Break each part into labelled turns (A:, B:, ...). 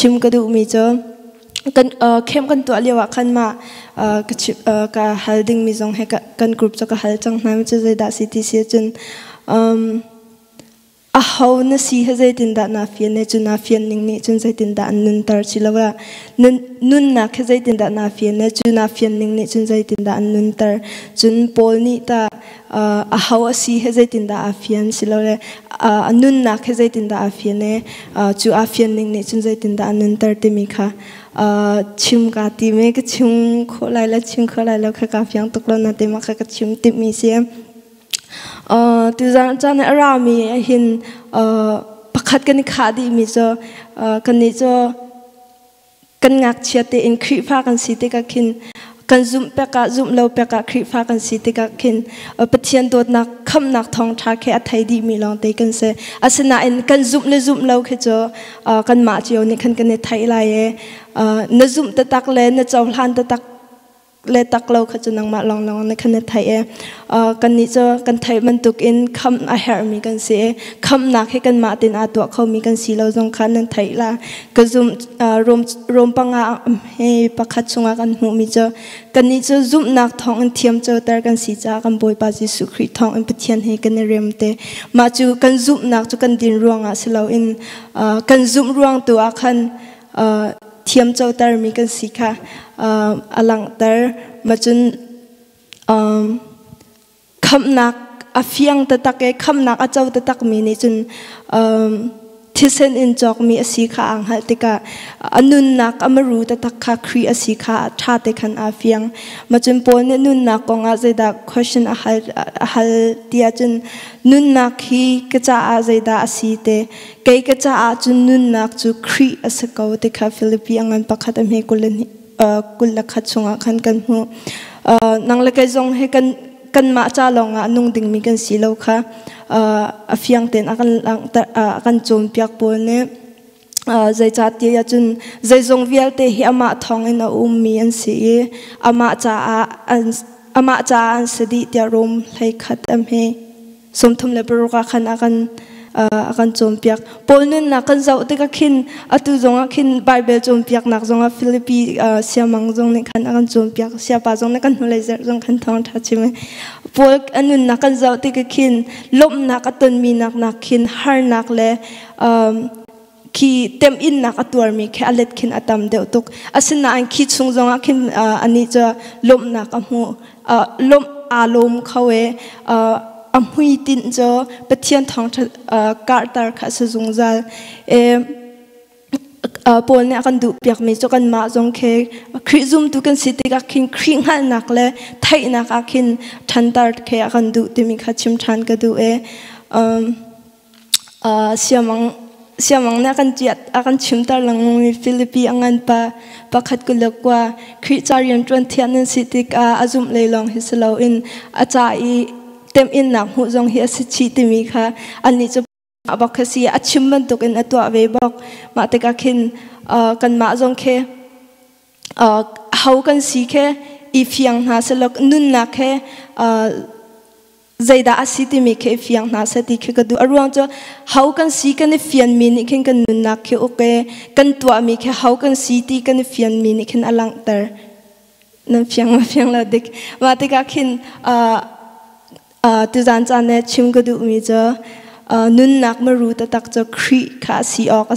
A: chim cái đủ mi cho kan khem kan tu aliwa khan ma ka holding mi jong he kan group cho ka hal chang nam che zai da city se chun a how na si he zai tin da na fian ne chun na fian ning ni chun zai tin da nun tar chilawa nun na khe zai tin da na fian ne chun na fian ning ni chun zai tin da nun tar chun pol ni ta a how a si he zai tin da a fian chilawa nun na khe zai tin da a fian ne chu a fian ning ni chun zai tin da nun tar te mi kha chim ka ti me ka chim kho lai la kha ka fyang tok lo na te ma kha ka chim tip mi se tu zan chan ara mi hin pakhat kan kha di mi cho kan ni cho kan ngak chia te in khri pha kan si te ka khin kan zoom pe ka zoom lo pe ka khri pha kan si te ka khin pathian dot nak kham nak thong tha khe athai di mi long te kan se asna in kan zoom lo khe cho kan ma chiu ni khan kan ne thai lai e na zoom ta tak le na chaw hlan ta tak le tak lo kha chu nang ma long ne khan ne thai e kan ni cho kan thai man tuk in kham a her mi kan se kham nak he kan ma tin a to kho mi kan si lo jong khan nan thai la ka zoom rom panga he pakhat chunga kan hu mi cho kan ni cho zoom nak thong an thiam cho tar kan si cha kan boi pa ji su khri thong an pathian he kan rem te ma chu kan zoom nak chu kan din ruanga silo in kan zoom ruang tu a khan thiam cho tar mi kan si kha alang tar machun kham nak a fiang ta tak e kham nak a chau ta tak mi ni chun thisen in jok mi asi kha ang hal tika anun nak amaru ta tak kha khri asi kha tha te khan a fiang machun pon ne nun nak ko nga zeda question a hal tia chun nun nak hi ka cha a zeda asi te kai ka cha a chun nun nak chu khri asako te kha philippi angan pakhat am he kulen kulla khat chunga khan kan hu nang la kai zong he kan ma cha longa nung ding mi kan si lo kha a fiang ten akan chom piak pol ne zai cha ti ya chun zai zong vial te hi ama thong in a mi an si ama cha an sedi tia rom lai khat am he som thum le bro ka khan akan chom piak pol nun na kan zau te ka khin atu zonga khin bible chom piak nak zonga philippi siamang zong ne khan akan chom piak sia pa zong ne kan hulai zer zong khan thong tha chime pol anun na kan zau te ka khin lom na ka ton mi nak khin har nak le ki tem in nak atur mi khe alet khin atam de tok asina an khi chung zonga khin ani cha lom na ka mu lom alom khawe amhui tin cho pathian thong kartar kha su zungzal pol ne akan du piak mi cho kan ma jong khe khrizum tu kan siti ka khin khring hal nak le thai na ka khin thantar khe akan du te mi kha chim than ka du siamang na kan chiat akan chimtar lang mi philippi angan pa pakhat ku lakwa khricharian tron thian siti ka azum leilong hislo in acha I tem in nak hu jong hi asi chi ti mi kha ani chu abak khasi achim man tok in atwa ve bok ma te ka khin kan ma jong khe how kan si khe I fiang na selok nun na khe zaida asi ti mi khe fiang na sa ti khe ka du arwang cho how kan si kan fian mi ni khen kan nun na khe oke kan twa mi khe how kan si ti kan fian mi ni khen alang tar nan fiang la dik ma te ka khin tu zan chan ne chim ka du mi cho nun nak maru ta tak cho khri kha si ok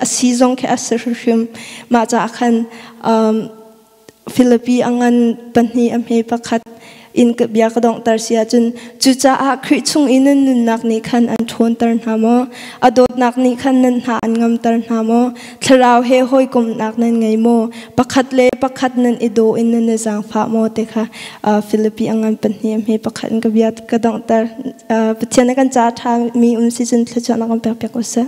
A: asi zong khe asrim ma cha khan philippi angan panhi am he pakhat in ka bia ka dong tar sia chun chu cha a khri chung in nun nak ni khan an thon tar na mo adot nak ni khan nan ha an ngam tar na mo tharau he hoi kum nak nan ngai mo pakhat nan ido in nan jang pha mo te kha philippi angan panhi am he pakhat ka bia ka dong tar pathian kan cha tha mi si chun thla cha na kam pek pek ko sa